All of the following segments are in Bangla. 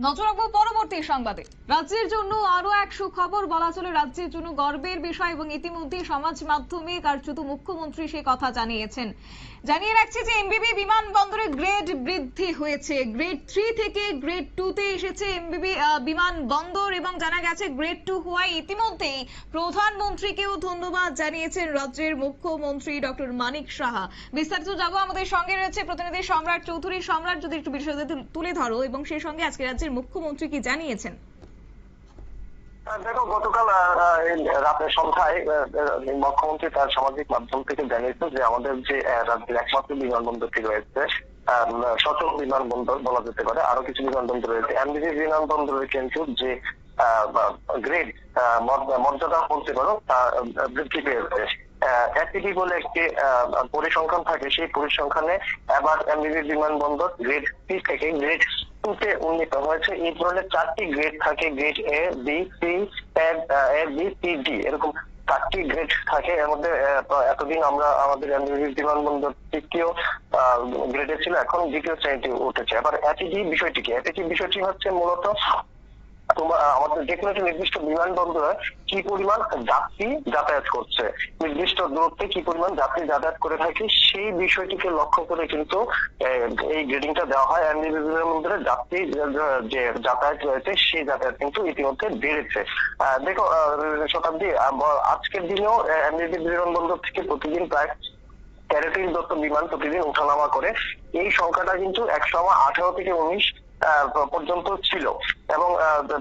নজর রাখবো পরবর্তী সংবাদে। রাজ্যের জন্য আরো এক সুখবর, বলা চলে রাজ্যের জন্য গর্বের বিষয়, এবং ইতিমধ্যে সমাজ মাধ্যমে কার্যত মুখ্যমন্ত্রী সে কথা জানিয়েছেন। জানিয়ে রাখছি যে এমবিবি বিমানবন্দরের গ্রেড বৃদ্ধি হয়েছে, গ্রেড 3 থেকে গ্রেড 2 তে এসেছে এমবিবি বিমানবন্দর, এবং জানা গেছে গ্রেড 2 হওয়ায় ইতিমধ্যেই প্রধানমন্ত্রীকেও ধন্যবাদ জানিয়েছেন রাজ্যের মুখ্যমন্ত্রী ডক্টর মানিক সাহা। বিস্তারিত যাবো, আমাদের সঙ্গে রয়েছে প্রতিনিধি সম্রাট চৌধুরী। সম্রাট, যদি একটু বিষয়টা তুলে ধরো, এবং সেই সঙ্গে আজকে রাজ্যের মুখ্যমন্ত্রী কি জানিয়েছেন? দেখো, গতকাল রাতের সন্ধ্যায় মুখ্যমন্ত্রী তার সামাজিক মাধ্যম থেকে জানিয়েছেন যে আমাদের যে রাজ্যের একমাত্র বিমানবন্দরটি রয়েছে, সচল বিমানবন্দর বলা যেতে পারে, আরো কিছু বিমানবন্দর রয়েছে, এমবিবি বিমানবন্দরের কিন্তু যে গ্রেড মর্যাদা বলতে পারো তা বৃদ্ধি পেয়েছে। এসিডি বলে একটি পরিসংখ্যান থাকে, সেই পরিসংখ্যানে এবার এমবিবি বিমানবন্দর গ্রেড 3 থেকে গ্রেড 2 তে উন্নীত হয়েছে। এই ধরনের 4টি গ্রেড থাকে, grade A, B, C, B, C, D, এরকম 4টি গ্রেড থাকে। এর মধ্যে এতদিন আমরা আমাদের এমবিবি বিমানবন্দর তৃতীয় গ্রেডে ছিল, এখন দ্বিতীয় শ্রেণীতে উঠেছে। এবার এটিডি বিষয়টি কি? এটিডি বিষয়টি হচ্ছে মূলত আমাদের যে কোনো একটা নির্দিষ্ট বিমানবন্দরে কি পরিমাণ যাত্রী যাতায়াত করছে, নির্দিষ্ট দূরত্বে কি পরিমাণ যাত্রী যাতায়াত করে থাকে, সেই বিষয়টিকে লক্ষ্য করে কিন্তু এই গ্রেডিংটা দেওয়া হয়। এমবিবি বিমানবন্দরে যাত্রী যে যাতায়াত রয়েছে সেই যাতায়াত কিন্তু ইতিমধ্যে বেড়েছে। দেখো, শতাব্দী আজকের দিনেও এমবিবি বিমানবন্দর থেকে প্রতিদিন প্রায় 13টি বিমান প্রতিদিন ওঠানামা করে। এই সংখ্যাটা কিন্তু একসময় 18 থেকে 19 পর্যন্ত ছিল, এবং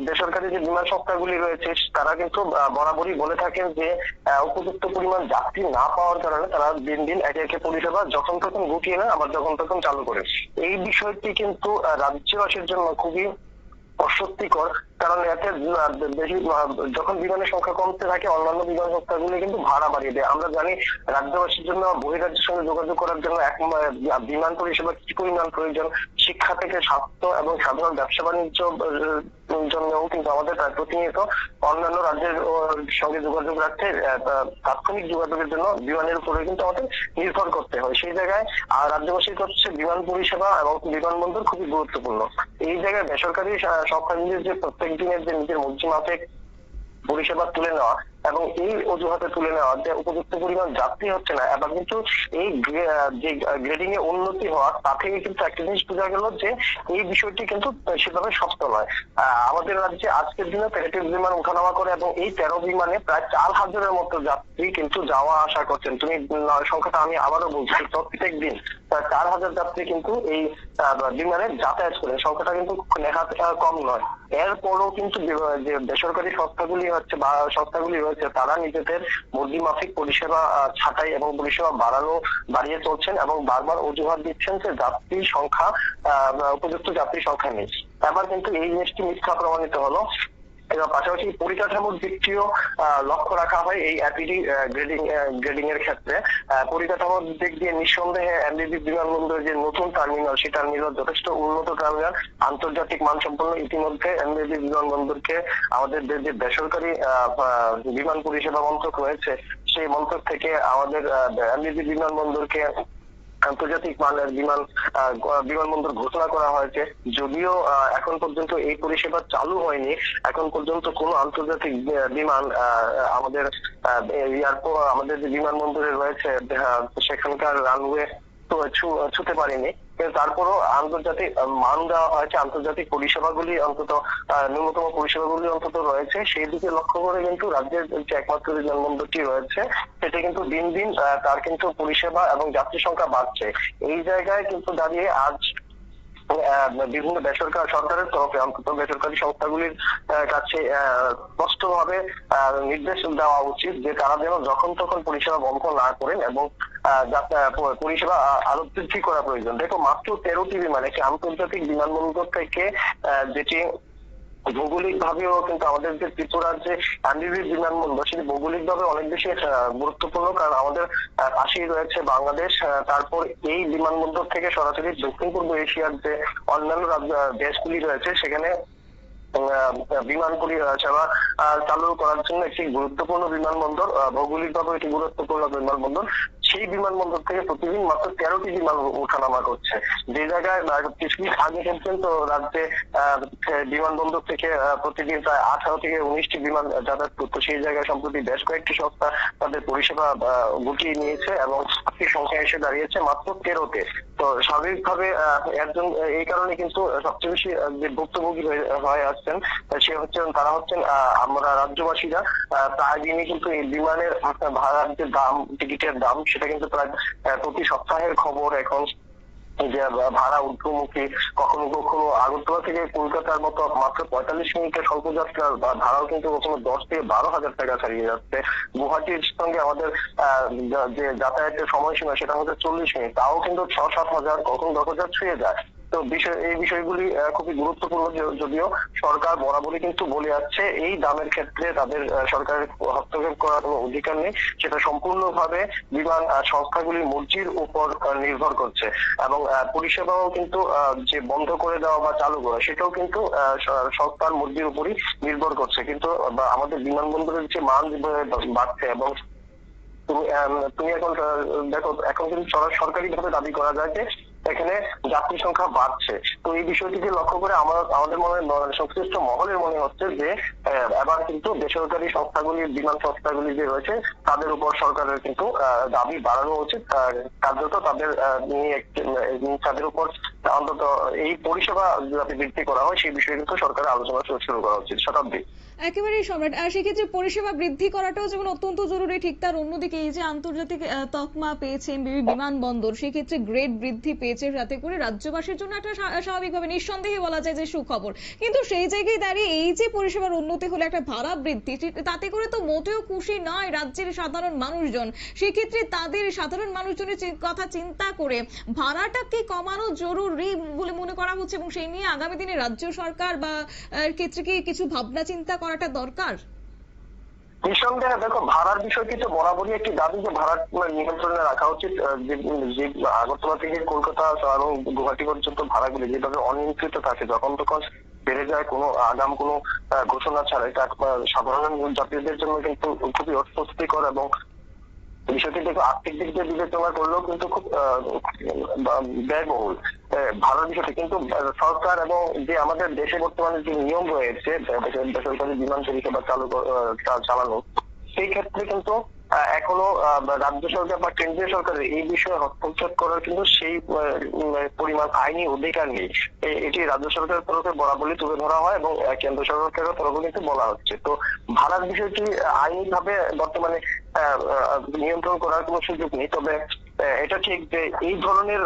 বেসরকারি যে বিমান সংস্থাগুলি রয়েছে তারা কিন্তু বরাবরই বলে থাকেন যে উপযুক্ত পরিমাণ যাত্রী না পাওয়ার কারণে তারা দিন দিন একে একে পরিষেবা যখন তখন গুটিয়ে নেয়, আবার যখন তখন চালু করে। এই বিষয়টি কিন্তু রাজ্যবাসীর জন্য খুবই অস্বস্তিকর, কারণ এতে যখন বিমানের সংখ্যা কমতে থাকে অন্যান্য বিমান সংস্থাগুলি কিন্তু ভাড়া বাড়িয়ে দেয়। আমরা জানি রাজ্যবাসীর জন্য বহিরাজ্যের সঙ্গে যোগাযোগ করার জন্য বিমান পরিষেবা কি পরিমাণ প্রয়োজন, শিক্ষা থেকে স্বাস্থ্য এবং সাধারণ ব্যবসা বাণিজ্য জন্যও কিন্তু আমাদের প্রতিনিয়ত অন্যান্য রাজ্যের সঙ্গে যোগাযোগ রাখতে তাৎক্ষণিক যোগাযোগের জন্য বিমানের উপরে কিন্তু আমাদের নির্ভর করতে হয়। সেই জায়গায় রাজ্যবাসীর কাছে বিমান পরিষেবা এবং বিমানবন্দর খুবই গুরুত্বপূর্ণ। এই জায়গায় বেসরকারি সংস্থাগুলির যে প্রত্যেক দিনের যে নিজের মর্জি মাফিক পরিষেবা তুলে নেওয়া এবং এই অজুহাতে তুলে নেওয়া যে উপযুক্ত পরিমাণ যাত্রী হচ্ছে না, এবার কিন্তু এই যে গ্রেডিং এ উন্নতি হওয়া তা থেকে কিন্তু একটা জিনিস বোঝা গেল যে এই বিষয়টি কিন্তু সেভাবে শক্ত নয়। আমাদের রাজ্যে আজকের দিনে 13টি বিমান ওঠানামা করে, এবং এই 13 বিমানে প্রায় 4000-এর মতো যাত্রী কিন্তু যাওয়া আসা করছেন। তুমি সংখ্যাটা আমি আবারও বলছি, প্রত্যেক দিন 4000 যাত্রী কিন্তু এই বিমানে যাতায়াত করেন। সংখ্যাটা কিন্তু নেহাত কম নয়। এরপরও কিন্তু যে বেসরকারি সংস্থাগুলি হচ্ছে বা সংস্থাগুলি রয়েছে তারা নিজেদের মর্জি মাফিক পরিষেবা ছাঁটাই এবং পরিষেবা বাড়িয়ে চলছেন, এবং বারবার অজুহাত দিচ্ছেন যে যাত্রীর সংখ্যা উপযুক্ত যাত্রীর সংখ্যা নেই। এবার কিন্তু এই জিনিসটি মিথ্যা প্রমাণিত হলো। পাশাপাশি পরিকাঠামোর দিকটিও লক্ষ্য রাখা হয় এই এপিডি গ্রেডিং এর ক্ষেত্রে। পরিকাঠামোর দিক দিয়ে নিঃসন্দেহে এমবিবি বিমানবন্দরের যে নতুন টার্মিনাল, সেই টার্মিনাল যথেষ্ট উন্নত টার্মিনাল, আন্তর্জাতিক মানসম্পন্ন। ইতিমধ্যে এমবিবি বিমানবন্দরকে আমাদের যে বেসরকারি বিমান পরিষেবা মন্ত্রক রয়েছে সেই মন্ত্রক থেকে আমাদের এমবিবি বিমানবন্দরকে আন্তর্জাতিক মানের বিমানবন্দর ঘোষণা করা হয়েছে। যদিও এখন পর্যন্ত এই পরিষেবা চালু হয়নি, এখন পর্যন্ত কোনো আন্তর্জাতিক বিমান আমাদের আমাদের যে বিমানবন্দরে রয়েছে সেখানকার রানওয়ে ছুতে পারেনি, কিন্তু তারপরও আন্তর্জাতিক মান দেওয়া হয়েছে, আন্তর্জাতিক পরিষেবাগুলি অন্তত ন্যূনতম পরিষেবাগুলি অন্তত রয়েছে। সেই দিকে লক্ষ্য করে কিন্তু রাজ্যের যে একমাত্র বিমানবন্দরটি রয়েছে সেটা কিন্তু দিন দিন তার কিন্তু পরিষেবা এবং যাত্রী সংখ্যা বাড়ছে। এই জায়গায় কিন্তু দাঁড়িয়ে আজ বিভিন্ন সরকারের তরফে অন্তত বেসরকারি সংস্থাগুলির কাছে স্পষ্টভাবে নির্দেশ দেওয়া উচিত যে তারা যেন যখন তখন পরিষেবা বন্ধ না করেন, এবং পরিষেবা আরো বৃদ্ধি করা প্রয়োজন। দেখো, মাত্র 13টি বিমান একটি আন্তর্জাতিক বিমানবন্দর থেকে, যেটি ভৌগোলিক ভাবেও কিন্তু আমাদের যে ত্রিপুরার যে এমবিবি বিমানবন্দর সেটি ভৌগোলিক ভাবে অনেক বেশি গুরুত্বপূর্ণ, কারণ আমাদের পাশেই রয়েছে বাংলাদেশ। তারপর এই বিমানবন্দর থেকে সরাসরি দক্ষিণ পূর্ব এশিয়ার যে অন্যান্য দেশগুলি রয়েছে সেখানে বিমান পরিষেবা চালু করার জন্য একটি গুরুত্বপূর্ণ বিমানবন্দর, ভৌগোলিক ভাবে একটি গুরুত্বপূর্ণ বিমানবন্দর। সেই বিমানবন্দর থেকে প্রতিদিন মাত্র 13টি বিমান ওঠানামা করছে। যে জায়গায় কিছুদিন আগে পর্যন্ত রাজ্যে বিমানবন্দর থেকে প্রতিদিন প্রায় 18 থেকে 19টি বিমান যাতায়াত করতো, সেই জায়গায় সম্প্রতি বেশ কয়েকটি সংস্থা তাদের পরিষেবা গুটিয়ে নিয়েছে এবং এই সংখ্যা এসে দাঁড়িয়েছে মাত্র 13তে। তো স্বাভাবিকভাবে একজন এই কারণে কিন্তু সবচেয়ে বেশি যে ভুক্তভোগী হয়ে আসছেন তারা হচ্ছেন আমরা রাজ্যবাসীরা। প্রায় দিনই কিন্তু এই বিমানের ভাড়ার যে দাম, টিকিটের দাম, সেটা কিন্তু প্রায় প্রতি সপ্তাহের খবর এখন যে ভাড়া ঊর্ধ্বমুখী। কখনো কখনো আগরতলা থেকে কলকাতার মতো মাত্র 45 মিনিটের স্বল্প যাত্রার ভাড়াও কিন্তু কখনো 10 থেকে 12,000 টাকা ছাড়িয়ে যাচ্ছে। গুয়াহাটির সঙ্গে আমাদের যে যাতায়াতের সময়সীমা সেটা হচ্ছে 40 মিনিট, তাও কিন্তু 6-7 হাজার, কখনো 10,000 ছুঁয়ে যায়। তো এই বিষয়গুলি খুবই গুরুত্বপূর্ণ, যদিও সরকার বরাবরই কিন্তু বলে যাচ্ছে এই দামের ক্ষেত্রে তাদের সরকারের হস্তক্ষেপ করার কোনো অধিকার নেই, সেটা সম্পূর্ণভাবে বিমান সংস্থাগুলির মর্জির উপর নির্ভর করছে। এবং পরিষেবাও কিন্তু যে বন্ধ করে দেওয়া বা চালু করা সেটাও কিন্তু সংস্থার মর্জির উপরই নির্ভর করছে। কিন্তু আমাদের বিমানবন্দরের যে মান বাড়ছে এবং তুমি এখন দেখো, এখন কিন্তু সরকারি ভাবে দাবি করা যায় যে এখানে যাত্রী সংখ্যা বাড়ছে। তো এই বিষয়টিকে লক্ষ্য করে আমাদের সংশ্লিষ্ট মহলের মনে হচ্ছে যে এবার কিন্তু বেসরকারি সংস্থাগুলি, বিমান সংস্থাগুলি যে রয়েছে তাদের উপর সরকারের কিন্তু দাবি বাড়ানো উচিত। কার্যত তাদের উপর অন্তত এই পরিষেবা যাতে বৃদ্ধি করা হয় সেই বিষয়ে কিন্তু সরকারের আলোচনা শুরু করা উচিত। শতাব্দী। একেবারেই সম্রাট, সেক্ষেত্রে পরিষেবা বৃদ্ধি করাটাও যেমন অত্যন্ত জরুরি, ঠিক তার অন্যদিকে এই যে আন্তর্জাতিক তকমা পেয়েছে এমবিবি বিমানবন্দর, সেক্ষেত্রে গ্রেড বৃদ্ধি পেয়েছে, যাতে করে রাজ্যবাসীর জন্য একটা স্বাভাবিকভাবে নিঃসন্দেহে বলা যায় যে সুখবর। কিন্তু সেই জায়গায় দাঁড়িয়ে এই যে পরিষেবার উন্নতি হলে একটা ভাড়া বৃদ্ধি, তাতে করে তো মোটেও খুশি নয় রাজ্যের সাধারণ মানুষজন। সেক্ষেত্রে তাদের সাধারণ মানুষজনের কথা চিন্তা করে ভাড়াটা কি কমানো জরুরি বলে মনে করা হচ্ছে, এবং সেই নিয়ে আগামী দিনে রাজ্য সরকার বা ক্ষেত্রে কি কিছু ভাবনা চিন্তা করাটা দরকার? নিঃসন্দেহে দেখো, ভাড়ার বিষয়টি তো বরাবরই একটি দাবি যে ভাড়া নিয়ন্ত্রণে রাখা উচিত। যে আগরতলা থেকে কলকাতা এবং গুয়াহাটি পর্যন্ত ভাড়াগুলি যেভাবে অনিয়ন্ত্রিত থাকে, যখন তখন বেড়ে যায় কোনো আগাম কোনো ঘোষণা ছাড়া, এটা সাধারণ যাত্রীদের জন্য কিন্তু খুবই অস্বস্তিকর এবং বিষয়টি দেখো আর্থিক দিক দিয়ে বিবেচনা করলেও কিন্তু খুব ব্যয়বহুল ভাড়ার বিষয়টি। কিন্তু সরকার এবং যে আমাদের দেশে বর্তমানে যে নিয়ম রয়েছে বেসরকারি বিমান পরিষেবা চালানো, সেই ক্ষেত্রে কিন্তু এখনো রাজ্য সরকার বা কেন্দ্রীয় সরকারের এই বিষয়ে হস্তক্ষেপ করার কিন্তু সেই পরিমাণ আইনি অধিকার নেই। এটি রাজ্য সরকারের তরফে বরাবরই তুলে ধরা হয় এবং কেন্দ্র সরকারের তরফে কিন্তু বলা হচ্ছে। তো ভাড়ার বিষয়টি আইনিভাবে বর্তমানে নিয়ন্ত্রণ করার কোনো সুযোগ নেই। তবে এটা ঠিক যে এই ধরনের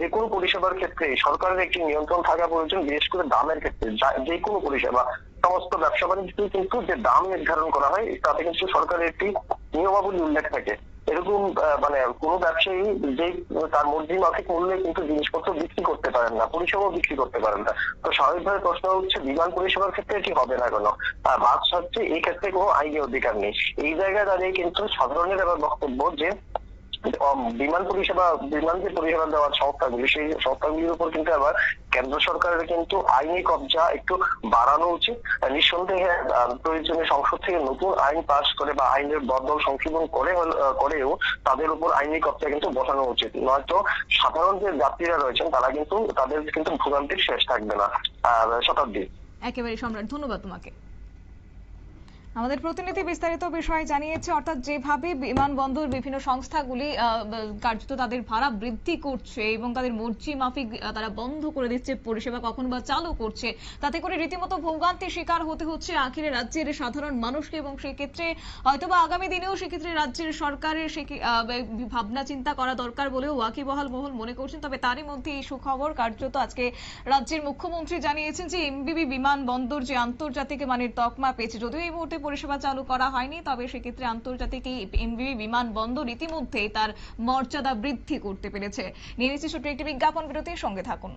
যে কোনো পরিষেবার ক্ষেত্রে সরকারের একটি নিয়ন্ত্রণ থাকা প্রয়োজন, বিশেষ করে দামের ক্ষেত্রে। যে কোনো পরিষেবা, সমস্ত ব্যবসা বাণিজ্য কিন্তু যে দাম নির্ধারণ করা হয় তাতে কিন্তু সরকারের একটি নিয়মাবলী উল্লেখ থাকে। এরকম কোনো ব্যবসায়ী যে তার মর্জি মাফিক মূল্যে কিন্তু জিনিসপত্র বিক্রি করতে পারেন না, পরিষেবা বিক্রি করতে পারেন না। তো স্বাভাবিকভাবে প্রশ্ন হচ্ছে বিমান পরিষেবার ক্ষেত্রে এটি হবে না কেন? বাদ হচ্ছে এই ক্ষেত্রে কোনো আইনি অধিকার নেই। এই জায়গায় দাঁড়িয়ে কিন্তু সাধারণের এবার বক্তব্য যে বিমান যে পরিষেবা দেওয়ার সংস্থাগুলি, সেই সংস্থাগুলির উপর কিন্তু আবার কেন্দ্র সরকারের কিন্তু আইনি কবজা একটু বাড়ানো উচিত। নিঃসন্দেহে প্রয়োজনীয় সংসদ থেকে নতুন আইন পাস করে বা আইনের বদল সংশোধন করেও তাদের উপর আইনি কবজা কিন্তু বসানো উচিত। নয়তো সাধারণ যে যাত্রীরা রয়েছেন তারা কিন্তু তাদের কিন্তু ভোগান্তির শেষ থাকবে না। শতাব্দী। একেবারে সম্রাট, ধন্যবাদ তোমাকে। আমাদের প্রতিনিধি বিস্তারিত বিষয় জানিয়েছে, অর্থাৎ যেভাবে বিমানবন্দর বিভিন্ন সংস্থাগুলি কার্যত তাদের ভাড়া বৃদ্ধি করছে এবং তাদের মর্জি মাফিক তারা বন্ধ করে দিচ্ছে পরিষেবা, কখন বা চালু করছে, তাতে করে রীতিমতো ভোগান্তির শিকার হতে হচ্ছে আখেরে রাজ্যের সাধারণ মানুষকে। এবং সেক্ষেত্রে হয়তোবা আগামী দিনেও সেক্ষেত্রে রাজ্যের সরকারের ভাবনা চিন্তা করা দরকার বলেও ওয়াকিবহাল মহল মনে করছেন। তবে তারই মধ্যে এই সুখবর, কার্যত আজকে রাজ্যের মুখ্যমন্ত্রী জানিয়েছেন যে এমবিবি বিমানবন্দর যে আন্তর্জাতিক মানের তকমা পেয়েছে, যদিও এই মুহূর্তে পরিষেবা চালু করা হয়নি, তবে সেক্ষেত্রে আন্তর্জাতিক এই এমবিবি বিমানবন্দর ইতিমধ্যেই তার মর্যাদা বৃদ্ধি করতে পেরেছে। নিয়ে নিচ্ছি ছোট্ট একটি বিজ্ঞাপন বিরতির সঙ্গে থাকুন।